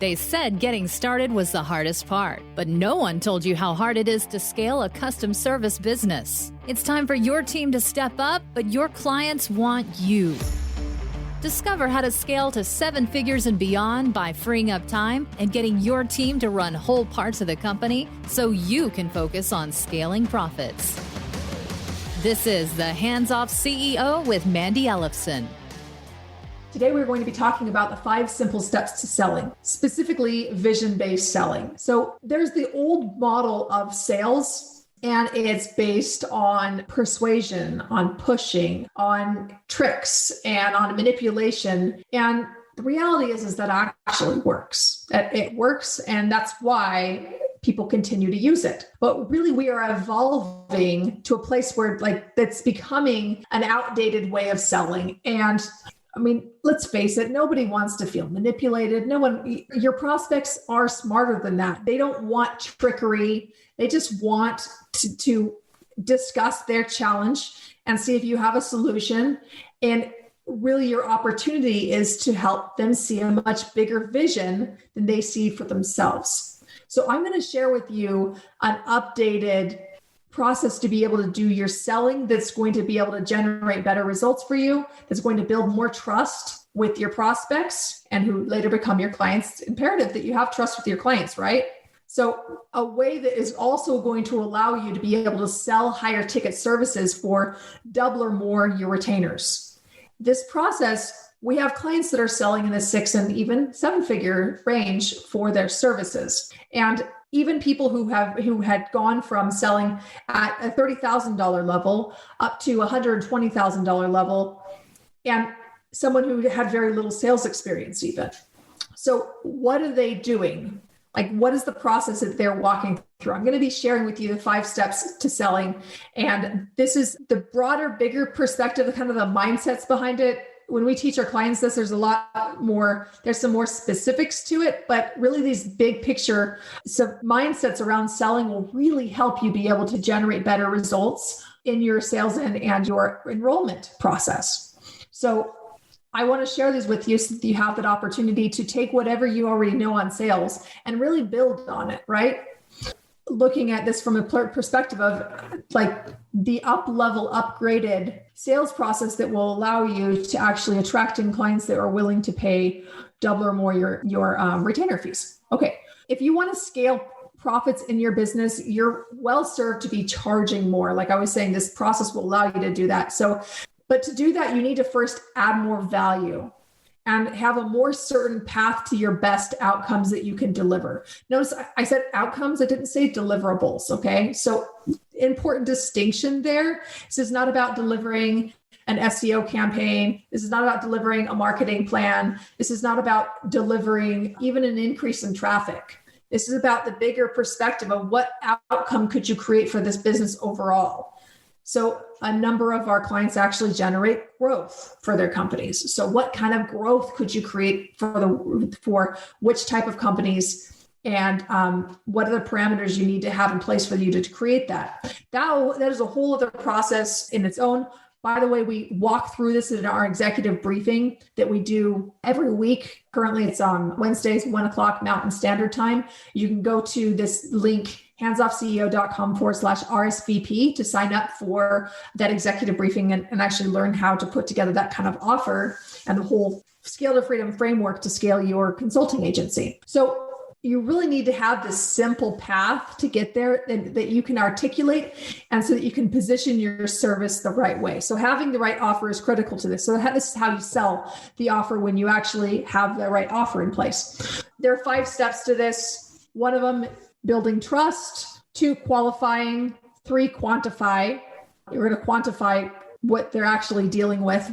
They said getting started was the hardest part, but no one told you how hard it is to scale a custom service business. It's time for your team to step up, but your clients want you. Discover how to scale to 7 figures and beyond by freeing up time and getting your team to run whole parts of the company so you can focus on scaling profits. This is the Hands Off CEO with Mandy Ellefson. Today, we're going to be talking about the 5 simple steps to selling, specifically vision-based selling. So there's the old model of sales, and it's based on persuasion, on pushing, on tricks, and on manipulation. And the reality is that it actually works. It works, and that's why people continue to use it. But really, we are evolving to a place where that's becoming an outdated way of selling. And I mean, let's face it, nobody wants to feel manipulated. Your prospects are smarter than that. They don't want trickery. They just want to discuss their challenge and see if you have a solution. And really, your opportunity is to help them see a much bigger vision than they see for themselves. So I'm going to share with you an updated process to be able to do your selling that's going to be able to generate better results for you, that's going to build more trust with your prospects and who later become your clients. It's imperative that you have trust with your clients, right? So a way that is also going to allow you to be able to sell higher ticket services for double or more your retainers. This process, we have clients that are selling in the 6 and even 7-figure range for their services. And even people who had gone from selling at a $30,000 level up to $120,000 level, and someone who had very little sales experience even. So what are they doing? What is the process that they're walking through? I'm going to be sharing with you the 5 steps to selling. And this is the broader, bigger perspective, kind of the mindsets behind it. When we teach our clients this, there's some more specifics to it, but really these big picture mindsets around selling will really help you be able to generate better results in your sales and your enrollment process. So I want to share these with you so that you have that opportunity to take whatever you already know on sales and really build on it, right? Looking at this from a perspective of the up-level, upgraded sales process that will allow you to actually attract in clients that are willing to pay double or more your retainer fees. Okay, if you want to scale profits in your business, you're well served to be charging more. Like I was saying, this process will allow you to do that. But to do that, you need to first add more value and have a more certain path to your best outcomes that you can deliver. Notice I said outcomes, I didn't say deliverables, okay? So important distinction there. This is not about delivering an SEO campaign. This is not about delivering a marketing plan. This is not about delivering even an increase in traffic. This is about the bigger perspective of what outcome could you create for this business overall. So a number of our clients actually generate growth for their companies. So what kind of growth could you create for which type of companies, and what are the parameters you need to have in place for you to create that? That is a whole other process in its own. By the way, we walk through this in our executive briefing that we do every week. Currently, it's on Wednesdays, 1:00 Mountain Standard Time. You can go to this link, handsoffceo.com/RSVP, to sign up for that executive briefing and actually learn how to put together that kind of offer and the whole Scale to Freedom framework to scale your consulting agency. So you really need to have this simple path to get there that you can articulate, and so that you can position your service the right way. So having the right offer is critical to this. So this is how you sell the offer when you actually have the right offer in place. There are 5 steps to this. One of them, building trust. 2, qualifying. 3, quantify. You're going to quantify what they're actually dealing with,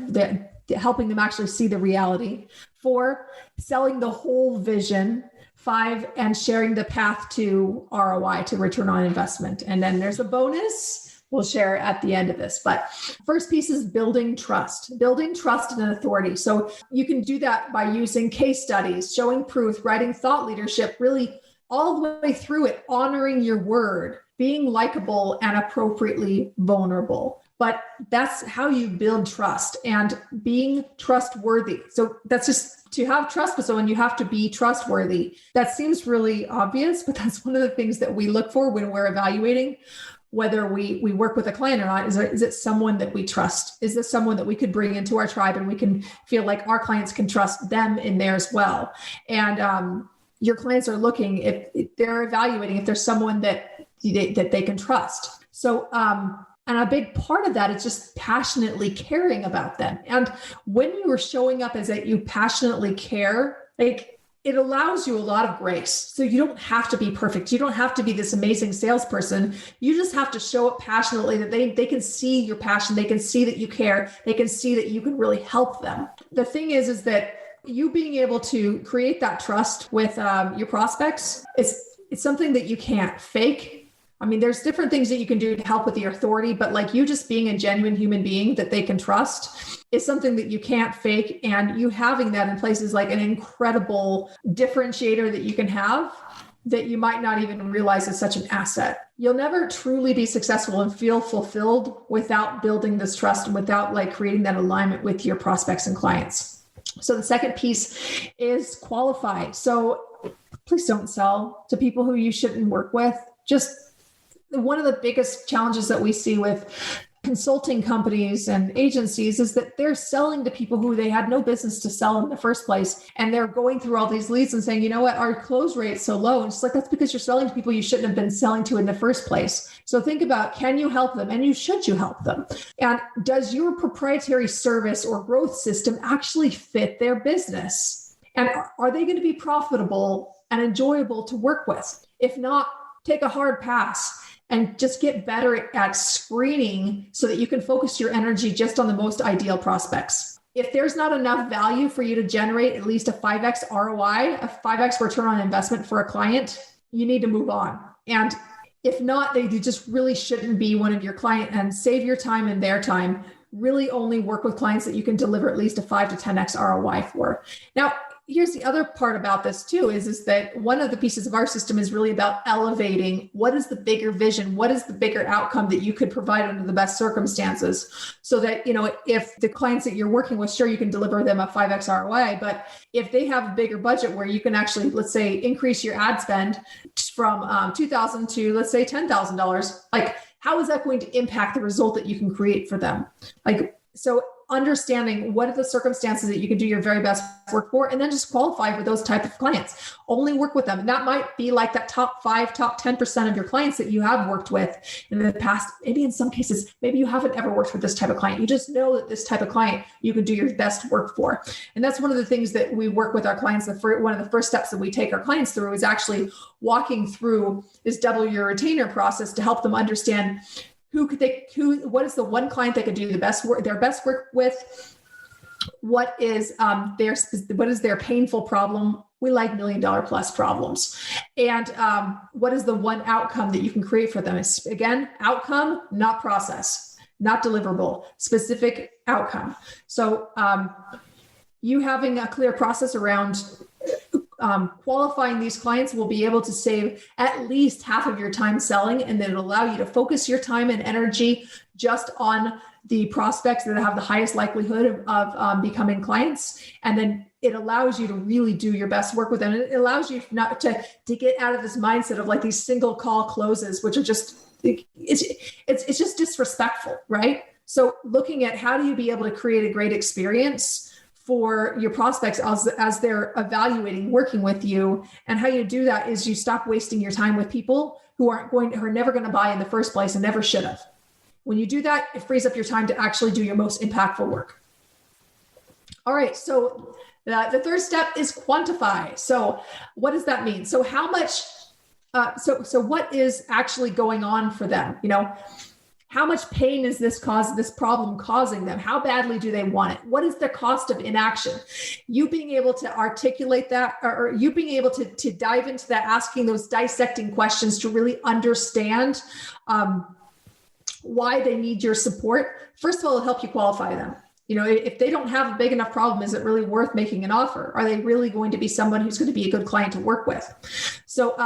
helping them actually see the reality. 4, selling the whole vision. 5, and sharing the path to ROI, to return on investment. And then there's a bonus we'll share at the end of this. But first piece is building trust and authority. So you can do that by using case studies, showing proof, writing thought leadership, really all the way through it, honoring your word, being likable and appropriately vulnerable. but that's how you build trust and being trustworthy. So that's just to have trust with someone, you have to be trustworthy. That seems really obvious, but that's one of the things that we look for when we're evaluating whether we work with a client or not. Is it someone that we trust? Is this someone that we could bring into our tribe and we can feel like our clients can trust them in there as well? And your clients are looking, if they're evaluating, if there's someone that they can trust. So, and a big part of that is just passionately caring about them. And when you are showing up as that you passionately care, like, it allows you a lot of grace. So you don't have to be perfect. You don't have to be this amazing salesperson. You just have to show up passionately, that they can see your passion. They can see that you care. They can see that you can really help them. The thing is that you being able to create that trust with your prospects, it's something that you can't fake. I mean, there's different things that you can do to help with the authority, but like you just being a genuine human being that they can trust is something that you can't fake. And you having that in place is like an incredible differentiator that you can have that you might not even realize is such an asset. You'll never truly be successful and feel fulfilled without building this trust and without like creating that alignment with your prospects and clients. So the second piece is qualify. So please don't sell to people who you shouldn't work with. Just one of the biggest challenges that we see with consulting companies and agencies is that they're selling to people who they had no business to sell in the first place. And they're going through all these leads and saying, you know what, our close rate's so low. And it's like, that's because you're selling to people you shouldn't have been selling to in the first place. So think about, can you help them? And should you help them? And does your proprietary service or growth system actually fit their business? And are they going to be profitable and enjoyable to work with? If not, take a hard pass and just get better at screening so that you can focus your energy just on the most ideal prospects. If there's not enough value for you to generate at least a 5x ROI, a 5x return on investment for a client, you need to move on. And if not, they just really shouldn't be one of your client, and save your time and their time. Really only work with clients that you can deliver at least a 5 to 10x ROI for. Now, here's the other part about this too, is that one of the pieces of our system is really about elevating what is the bigger vision, what is the bigger outcome that you could provide under the best circumstances, so that, you know, if the clients that you're working with, sure, you can deliver them a 5x ROI, but if they have a bigger budget where you can actually, let's say, increase your ad spend from $2,000 to, let's say, $10,000, like, how is that going to impact the result that you can create for them? Like, so understanding what are the circumstances that you can do your very best work for, and then just qualify for those type of clients. Only work with them. And that might be like that top 5, top 10% of your clients that you have worked with in the past. Maybe in some cases, maybe you haven't ever worked with this type of client. You just know that this type of client you can do your best work for. And that's one of the things that we work with our clients. One of the first steps that we take our clients through is actually walking through this double your retainer process to help them understand what is the one client they could do their best work with? What is their painful problem? We like $1 million plus problems. And what is the one outcome that you can create for them? It's, again, outcome, not process, not deliverable, specific outcome. So you having a clear process around qualifying these clients will be able to save at least half of your time selling, and then it'll allow you to focus your time and energy just on the prospects that have the highest likelihood of becoming clients. And then it allows you to really do your best work with them. And it allows you not to get out of this mindset of like these single call closes, which are just, it's just disrespectful, right? So looking at how do you be able to create a great experience for your prospects as they're evaluating working with you. And how you do that is you stop wasting your time with people who are never going to buy in the first place and never should have. When you do that, it frees up your time to actually do your most impactful work. All right. So the third step is quantify. So what does that mean? So how much, so what is actually going on for them? You know, how much pain is this problem causing them? How badly do they want it? What is the cost of inaction? You being able to articulate that, or you being able to dive into that, asking those dissecting questions to really understand why they need your support. First of all, it'll help you qualify them. You know, if they don't have a big enough problem, is it really worth making an offer? Are they really going to be someone who's going to be a good client to work with? So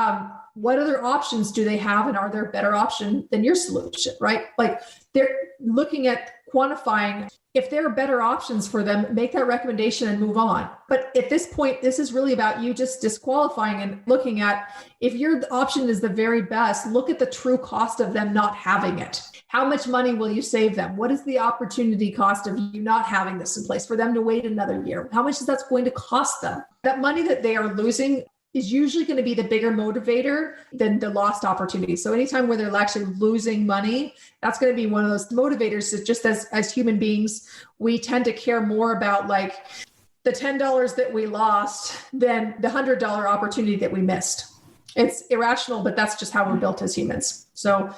what other options do they have, and are there a better option than your solution, right? Like they're looking at quantifying if there are better options for them, make that recommendation and move on. But at this point, this is really about you just disqualifying and looking at, if your option is the very best, look at the true cost of them not having it. How much money will you save them? What is the opportunity cost of you not having this in place, for them to wait another year? How much is that going to cost them? That money that they are losing is usually going to be the bigger motivator than the lost opportunity. So anytime where they're actually losing money, that's going to be one of those motivators. That just as human beings, we tend to care more about like the $10 that we lost than the $100 opportunity that we missed. It's irrational, but that's just how we're built as humans. So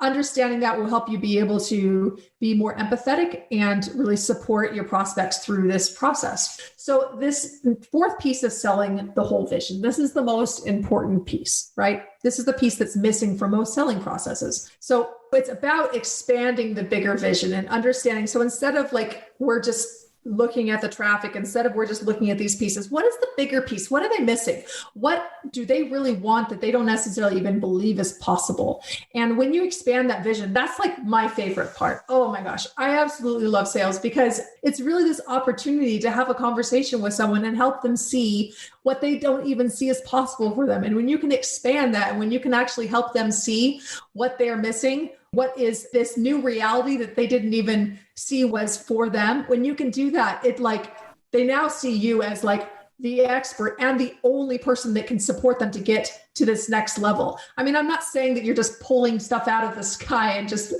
understanding that will help you be able to be more empathetic and really support your prospects through this process. So this fourth piece of selling the whole vision, this is the most important piece, right? This is the piece that's missing from most selling processes. So it's about expanding the bigger vision and understanding. So instead of like, we're just looking at the traffic, instead of we're just looking at these pieces, what is the bigger piece? What are they missing? What do they really want that they don't necessarily even believe is possible? And when you expand that vision, that's like my favorite part. Oh my gosh, I absolutely love sales, because it's really this opportunity to have a conversation with someone and help them see what they don't even see as possible for them. And when you can expand that, and when you can actually help them see what they're missing, what is this new reality that they didn't even see was for them? When you can do that, it like, they now see you as like the expert and the only person that can support them to get to this next level. I mean, I'm not saying that you're just pulling stuff out of the sky and just,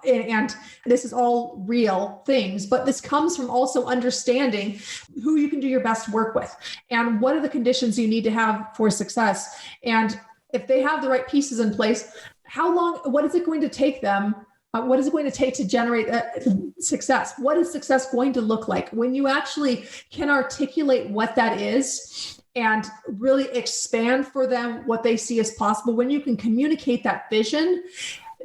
and this is all real things, but this comes from also understanding who you can do your best work with and what are the conditions you need to have for success. And if they have the right pieces in place, how long, what is it going to take them? What is it going to take to generate success? What is success going to look like? When you actually can articulate what that is and really expand for them what they see as possible, when you can communicate that vision,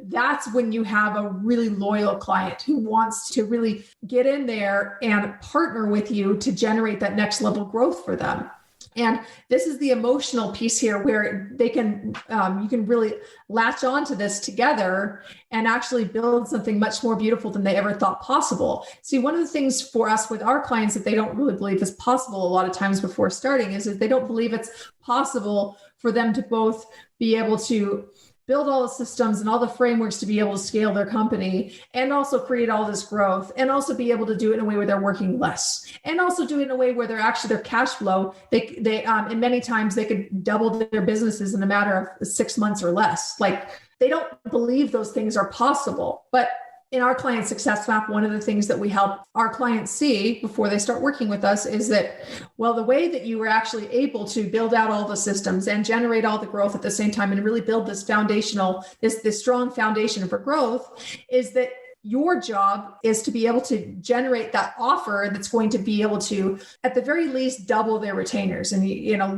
that's when you have a really loyal client who wants to really get in there and partner with you to generate that next level growth for them. And this is the emotional piece here, where they can, you can really latch onto this together and actually build something much more beautiful than they ever thought possible. See, one of the things for us with our clients that they don't really believe is possible a lot of times before starting is that they don't believe it's possible for them to both be able to build all the systems and all the frameworks to be able to scale their company, and also create all this growth, and also be able to do it in a way where they're working less, and also do it in a way where they're actually, their cash flow, and many times they could double their businesses in a matter of 6 months or less. Like, they don't believe those things are possible. But in our client success map, one of the things that we help our clients see before they start working with us is that, well, the way that you were actually able to build out all the systems and generate all the growth at the same time and really build this foundational, this strong foundation for growth, is that your job is to be able to generate that offer that's going to be able to, at the very least, double their retainers. And,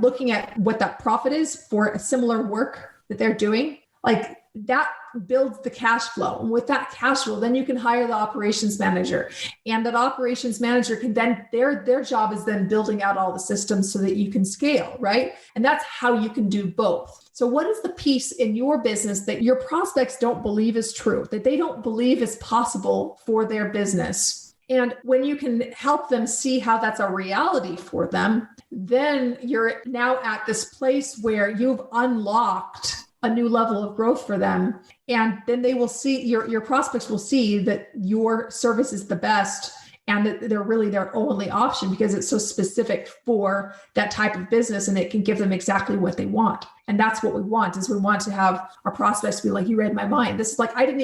looking at what that profit is for a similar work that they're doing, like, that builds the cash flow. And with that cash flow, then you can hire the operations manager. And that operations manager can then, their job is then building out all the systems so that you can scale, right? And that's how you can do both. So what is the piece in your business that your prospects don't believe is true, that they don't believe is possible for their business? And when you can help them see how that's a reality for them, then you're now at this place where you've unlocked a new level of growth for them. And then they will see, your prospects will see that your service is the best and that they're really their only option, because it's so specific for that type of business and it can give them exactly what they want. And that's what we want, is we want to have our prospects be like, you read my mind. This is like, I didn't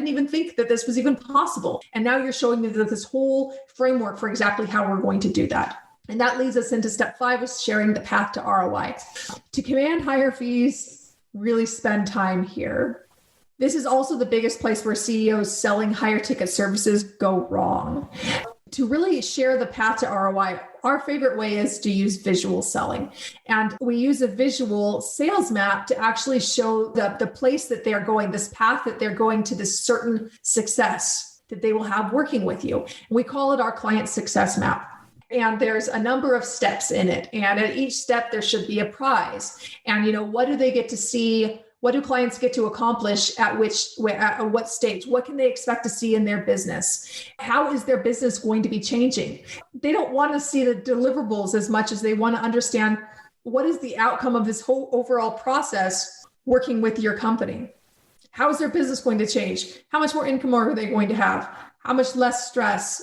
even think that this was even possible. And now you're showing me that this whole framework for exactly how we're going to do that. And that leads us into step 5, is sharing the path to ROI. To command higher fees, really spend time here. This is also the biggest place where CEOs selling higher ticket services go wrong. To really share the path to ROI, our favorite way is to use visual selling. And we use a visual sales map to actually show the place that they're going, this path that they're going to this certain success that they will have working with you. And we call it our client success map. And there's a number of steps in it. And at each step, there should be a prize. And, what do they get to see? What do clients get to accomplish at what stage? What can they expect to see in their business? How is their business going to be changing? They don't want to see the deliverables as much as they want to understand what is the outcome of this whole overall process working with your company. How is their business going to change? How much more income are they going to have? How much less stress,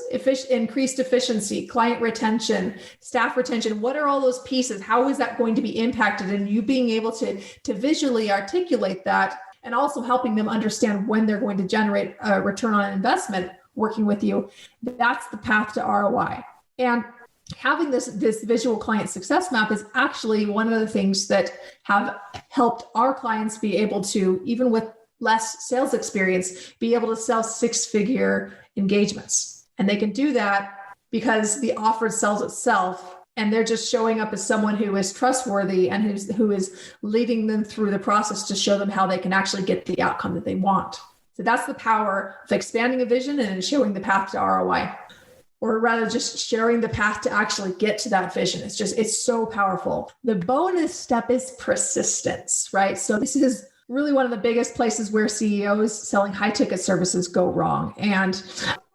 increased efficiency, client retention, staff retention? What are all those pieces? How is that going to be impacted? And you being able to visually articulate that, and also helping them understand when they're going to generate a return on investment working with you. That's the path to ROI. And having this visual client success map is actually one of the things that have helped our clients be able to, even with less sales experience, be able to sell six-figure engagements. And they can do that because the offer sells itself, and they're just showing up as someone who is trustworthy and who is leading them through the process to show them how they can actually get the outcome that they want. So that's the power of expanding a vision and showing the path to ROI, or rather just sharing the path to actually get to that vision. It's so powerful. The bonus step is persistence, right? So this is really one of the biggest places where CEOs selling high ticket services go wrong. And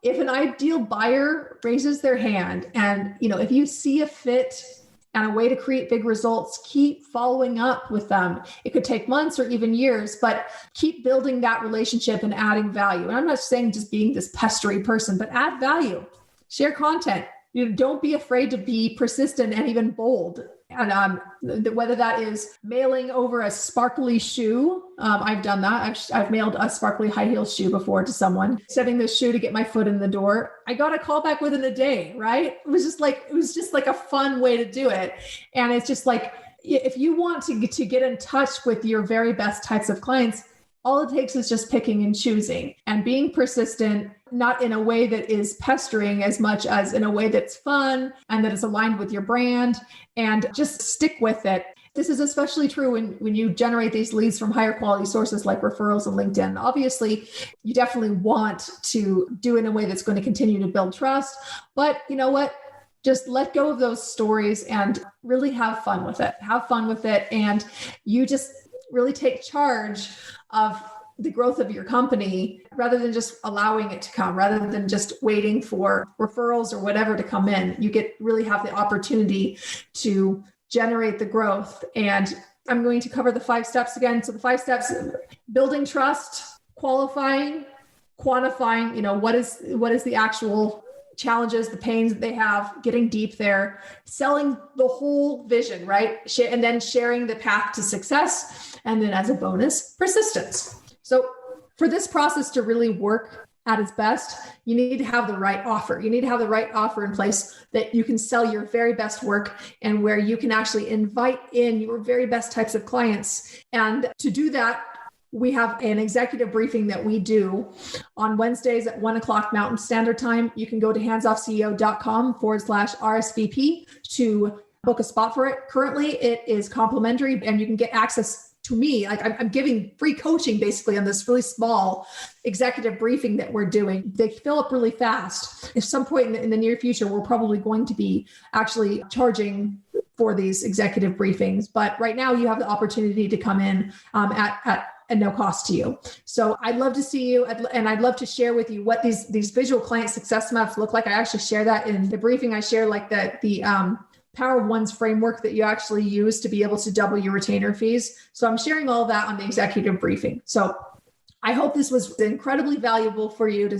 if an ideal buyer raises their hand and, if you see a fit and a way to create big results, keep following up with them. It could take months or even years, but keep building that relationship and adding value. And I'm not saying just being this pestery person, but add value, share content. Don't be afraid to be persistent and even bold. And whether that is mailing over a sparkly shoe, I've done that. I've mailed a sparkly high heel shoe before to someone, sending the shoe to get my foot in the door. I got a call back within a day, right? It was just like a fun way to do it. And it's just like, if you want to get in touch with your very best types of clients, all it takes is just picking and choosing and being persistent, not in a way that is pestering as much as in a way that's fun and that is aligned with your brand, and just stick with it. This is especially true when you generate these leads from higher quality sources like referrals and LinkedIn. Obviously, you definitely want to do it in a way that's going to continue to build trust. But you know what? Just let go of those stories and really have fun with it. Have fun with it. And you just really take charge of the growth of your company rather than just allowing it to come, rather than just waiting for referrals or whatever to come in. You really have the opportunity to generate the growth. And I'm going to cover the 5 steps again. So the 5 steps: building trust, qualifying, quantifying, what is the actual challenges, the pains that they have, getting deep there, selling the whole vision, right? And then sharing the path to success. And then as a bonus, persistence. So for this process to really work at its best, you need to have the right offer. You need to have the right offer in place that you can sell your very best work and where you can actually invite in your very best types of clients. And to do that, we have an executive briefing that we do on Wednesdays at 1:00 Mountain Standard Time. You can go to handsoffceo.com/RSVP to book a spot for it. Currently, it is complimentary and you can get access to me. Like I'm giving free coaching basically on this really small executive briefing that we're doing. They fill up really fast. At some point in the near future, we're probably going to be actually charging for these executive briefings. But right now you have the opportunity to come in at no cost to you. So I'd love to see you. And I'd love to share with you what these visual client success maps look like. I actually share that in the briefing. I share like the Power of One's framework that you actually use to be able to double your retainer fees. So I'm sharing all that on the executive briefing. So I hope this was incredibly valuable for you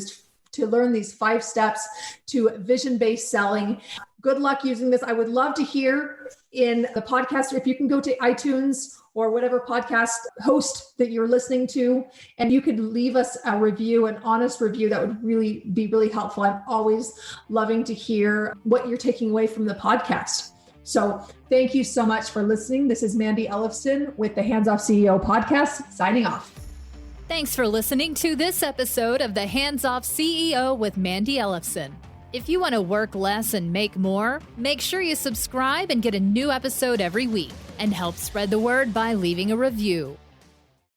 to learn these 5 steps to vision-based selling. Good luck using this. I would love to hear in the podcast, if you can go to iTunes or whatever podcast host that you're listening to, and you could leave us a review, an honest review, that would really be really helpful. I'm always loving to hear what you're taking away from the podcast. So thank you so much for listening. This is Mandy Ellefson with the Hands Off CEO podcast, signing off. Thanks for listening to this episode of the Hands Off CEO with Mandy Ellefson. If you want to work less and make more, make sure you subscribe and get a new episode every week, and help spread the word by leaving a review.